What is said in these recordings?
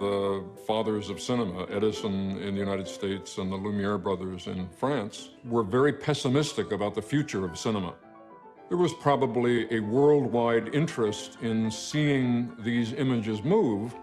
The fathers of cinema, Edison in the United States and the Lumiere brothers in France, were very pessimistic about the future of cinema. There was probably a worldwide interest in seeing these images move,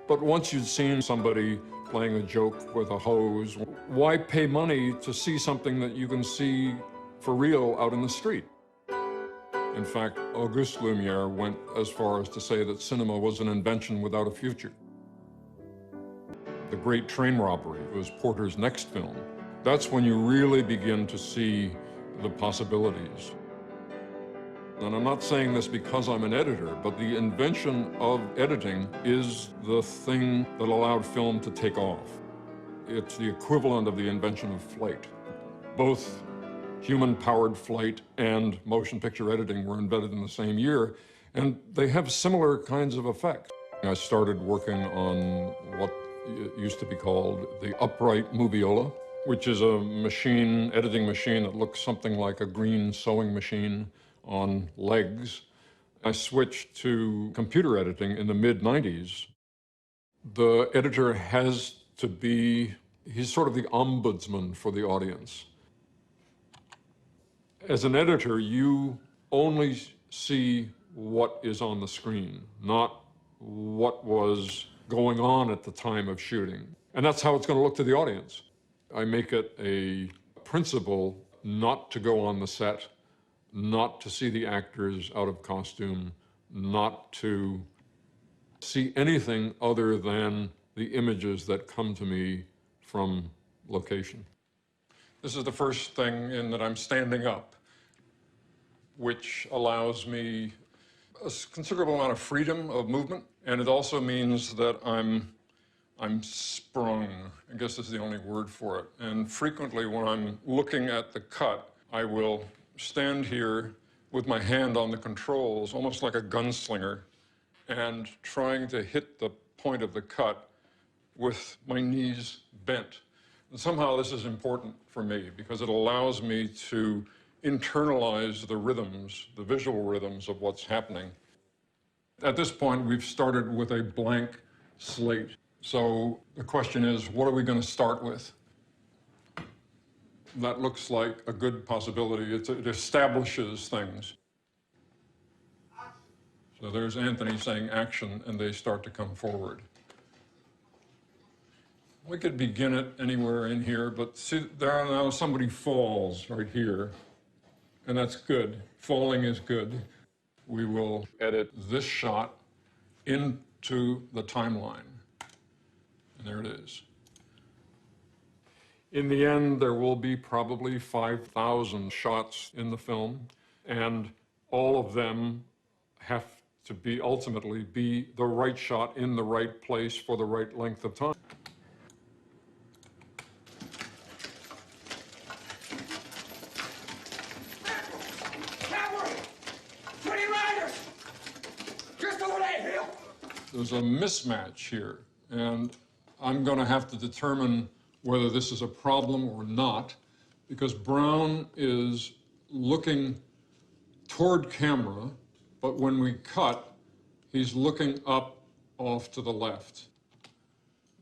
but once you'd seen somebody playing a joke with a hose, why pay money to see something that you can see for real out in the street? In fact, Auguste Lumiere went as far as to say that cinema was an invention without a future. The Great Train Robbery was Porter's next film. That's when you really begin to see the possibilities. And I'm not saying this because I'm an editor, but the invention of editing is the thing that allowed film to take off. It's the equivalent of the invention of flight. Both human-powered flight and motion picture editing were invented in the same year, and they have similar kinds of effects. I started working on what used to be called the upright moviola, which is a machine, editing machine that looks something like a green sewing machine on legs. I switched to computer editing in the mid-90s. The editor has to be, he's sort of the ombudsman for the audience. As an editor, you only see what is on the screen, not what was going on at the time of shooting. And that's how it's going to look to the audience. I make it a principle not to go on the set, not to see the actors out of costume, not to see anything other than the images that come to me from location. This is the first thing in that I'm standing up, which allows me a considerable amount of freedom of movement, and it also means that I'm sprung. I guess is the only word for it. And frequently when I'm looking at the cut, I will stand here with my hand on the controls, almost like a gunslinger, and trying to hit the point of the cut with my knees bent. And somehow this is important for me because it allows me to internalize the rhythms, the visual rhythms of what's happening. At this point, we've started with a blank slate. So the question is, what are we going to start with? That looks like a good possibility. It establishes things. So there's Anthony saying action, and they start to come forward. We could begin it anywhere in here, but see, there now somebody falls right here, and that's good. Falling is good. We will edit this shot into the timeline, and there it is. In the end, there will be probably 5,000 shots in the film, and all of them have to be ultimately be the right shot in the right place for the right length of time. There's a mismatch here, and I'm going to have to determine whether this is a problem or not, because Brown is looking toward camera, but when we cut, he's looking up off to the left.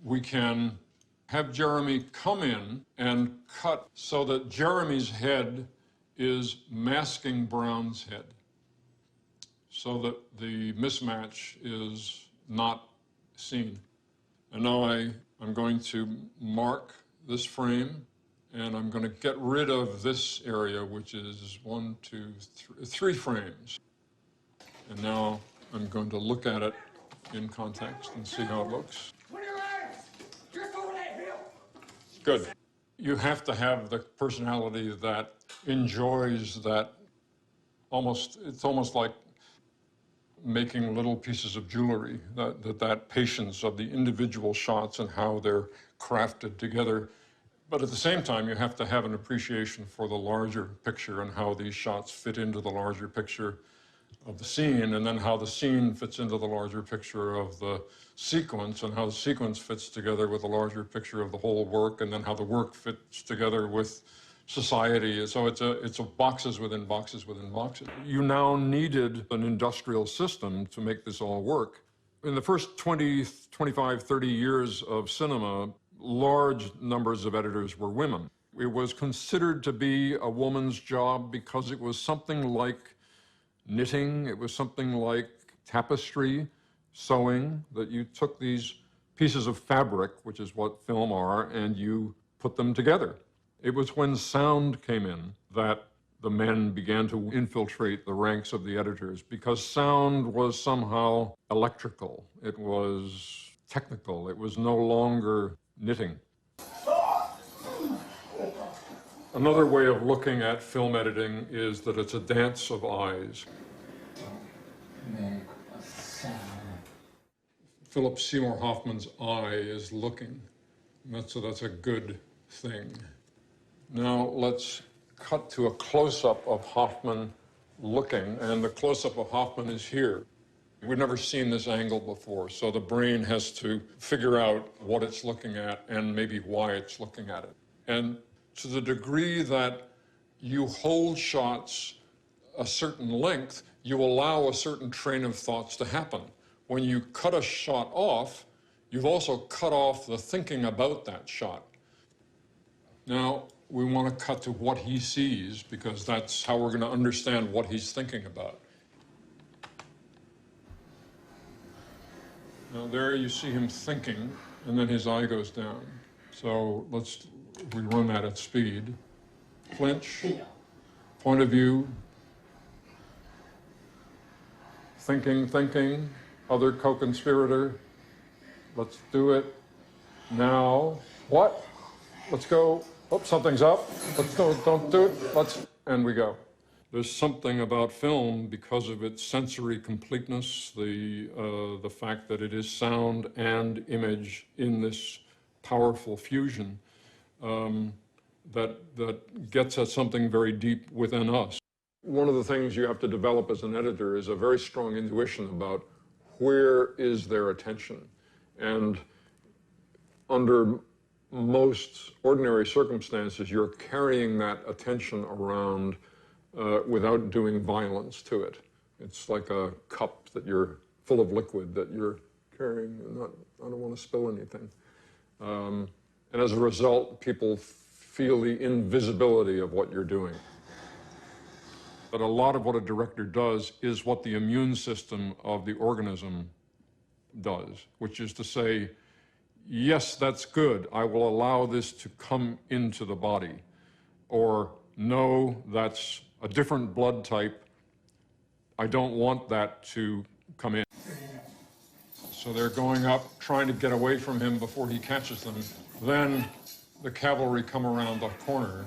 We can have Jeremy come in and cut so that Jeremy's head is masking Brown's head, so that the mismatch is not seen. And now I'm going to mark this frame, and I'm going to get rid of this area, which is 1, 2, 3 frames. And now I'm going to look at it in context and see how it looks. Good. You have to have the personality that enjoys that. It's almost like making little pieces of jewelry, that patience of the individual shots and how they're crafted together. But at the same time, you have to have an appreciation for the larger picture and how these shots fit into the larger picture of the scene, and then how the scene fits into the larger picture of the sequence, and how the sequence fits together with the larger picture of the whole work, and then how the work fits together with society. So it's a boxes within boxes within boxes. You now needed an industrial system to make this all work. In the first 20, 25, 30 years of cinema, large numbers of editors were women. It was considered to be a woman's job because it was something like knitting, it was something like tapestry, sewing, that you took these pieces of fabric, which is what film are, and you put them together. It was when sound came in that the men began to infiltrate the ranks of the editors because sound was somehow electrical. It was technical. It was no longer knitting. Another way of looking at film editing is that it's a dance of eyes. Philip Seymour Hoffman's eye is looking. So that's a good thing. Now let's cut to a close-up of Hoffman looking, and the close-up of Hoffman is here. We've never seen this angle before, so the brain has to figure out what it's looking at and maybe why it's looking at it. And to the degree that you hold shots a certain length, you allow a certain train of thoughts to happen. When you cut a shot off, you've also cut off the thinking about that shot. Now, we want to cut to what he sees, because that's how we're going to understand what he's thinking about. Now, there you see him thinking, and then his eye goes down. So we run that at speed. Flinch, point of view, thinking, other co-conspirator. Let's do it now. What? Let's go. Oh, something's up. Let's don't do it. And we go. There's something about film, because of its sensory completeness, the fact that it is sound and image in this powerful fusion, that gets at something very deep within us. One of the things you have to develop as an editor is a very strong intuition about where is their attention. And under most ordinary circumstances, you're carrying that attention around without doing violence to it. It's like a cup that you're full of liquid that you're carrying. I don't want to spill anything. And as a result, people feel the invisibility of what you're doing. But a lot of what a director does is what the immune system of the organism does, which is to say, yes, that's good. I will allow this to come into the body. Or, no, that's a different blood type. I don't want that to come in. So they're going up, trying to get away from him before he catches them. Then the cavalry come around the corner.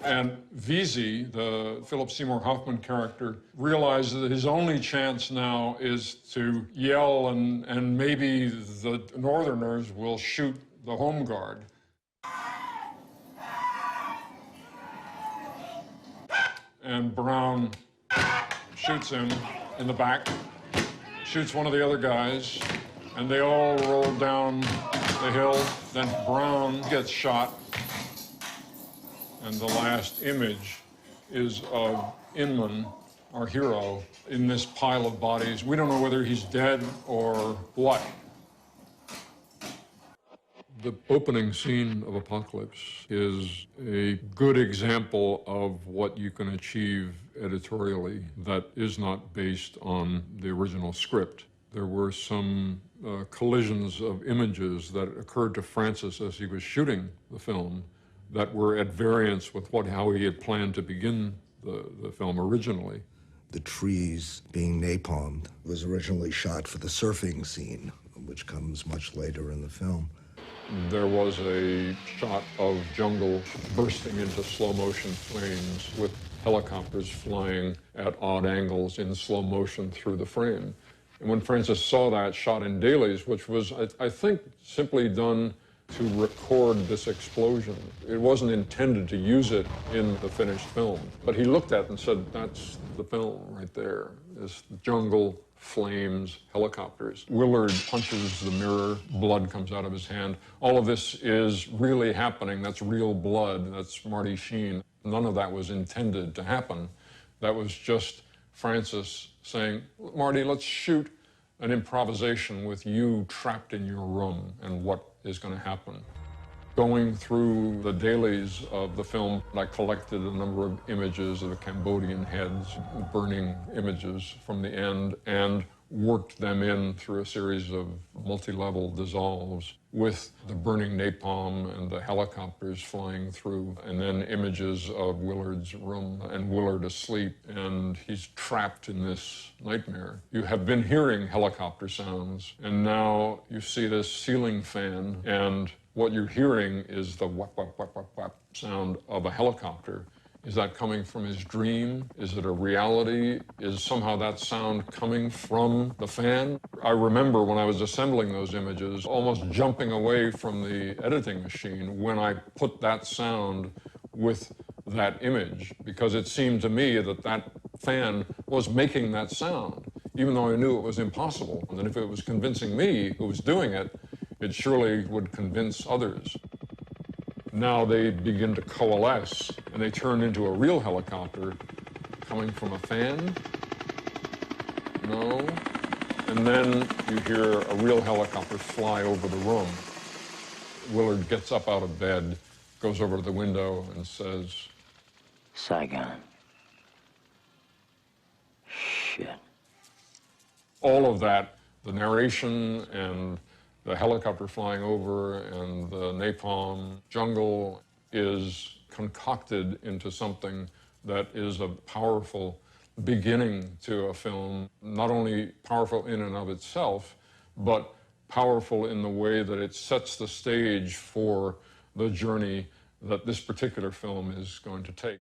And Veazey, the Philip Seymour Hoffman character, realizes that his only chance now is to yell, and maybe the Northerners will shoot the home guard. And Brown shoots him in the back, shoots one of the other guys, and they all roll down the hill. Then Brown gets shot. And the last image is of Inman, our hero, in this pile of bodies. We don't know whether he's dead or what. The opening scene of Apocalypse is a good example of what you can achieve editorially that is not based on the original script. There were some collisions of images that occurred to Francis as he was shooting the film that were at variance with how he had planned to begin the film originally. The trees being napalmed was originally shot for the surfing scene, which comes much later in the film. There was a shot of jungle bursting into slow motion flames with helicopters flying at odd angles in slow motion through the frame. And when Francis saw that shot in dailies, which was, I think, simply done to record this explosion. It wasn't intended to use it in the finished film. But he looked at it and said, that's the film right there. This jungle, flames, helicopters. Willard punches the mirror, blood comes out of his hand. All of this is really happening. That's real blood. That's Marty Sheen. None of that was intended to happen. That was just Francis saying, Marty, let's shoot an improvisation with you trapped in your room and what is going to happen. Going through the dailies of the film, I collected a number of images of the Cambodian heads, burning images from the end, and worked them in through a series of multi-level dissolves with the burning napalm and the helicopters flying through, and then images of Willard's room and Willard asleep, and he's trapped in this nightmare. You have been hearing helicopter sounds, and now you see this ceiling fan, and what you're hearing is the whap, whap, whap, whap, whap sound of a helicopter. Is that coming from his dream? Is it a reality? Is somehow that sound coming from the fan? I remember when I was assembling those images, almost jumping away from the editing machine when I put that sound with that image, because it seemed to me that that fan was making that sound, even though I knew it was impossible. And that if it was convincing me who was doing it, it surely would convince others. Now they begin to coalesce, and they turn into a real helicopter coming from a fan. No. And then you hear a real helicopter fly over the room. Willard gets up out of bed, goes over to the window, and says, Saigon. Shit. All of that, the narration and the helicopter flying over and the napalm jungle, is concocted into something that is a powerful beginning to a film, not only powerful in and of itself, but powerful in the way that it sets the stage for the journey that this particular film is going to take.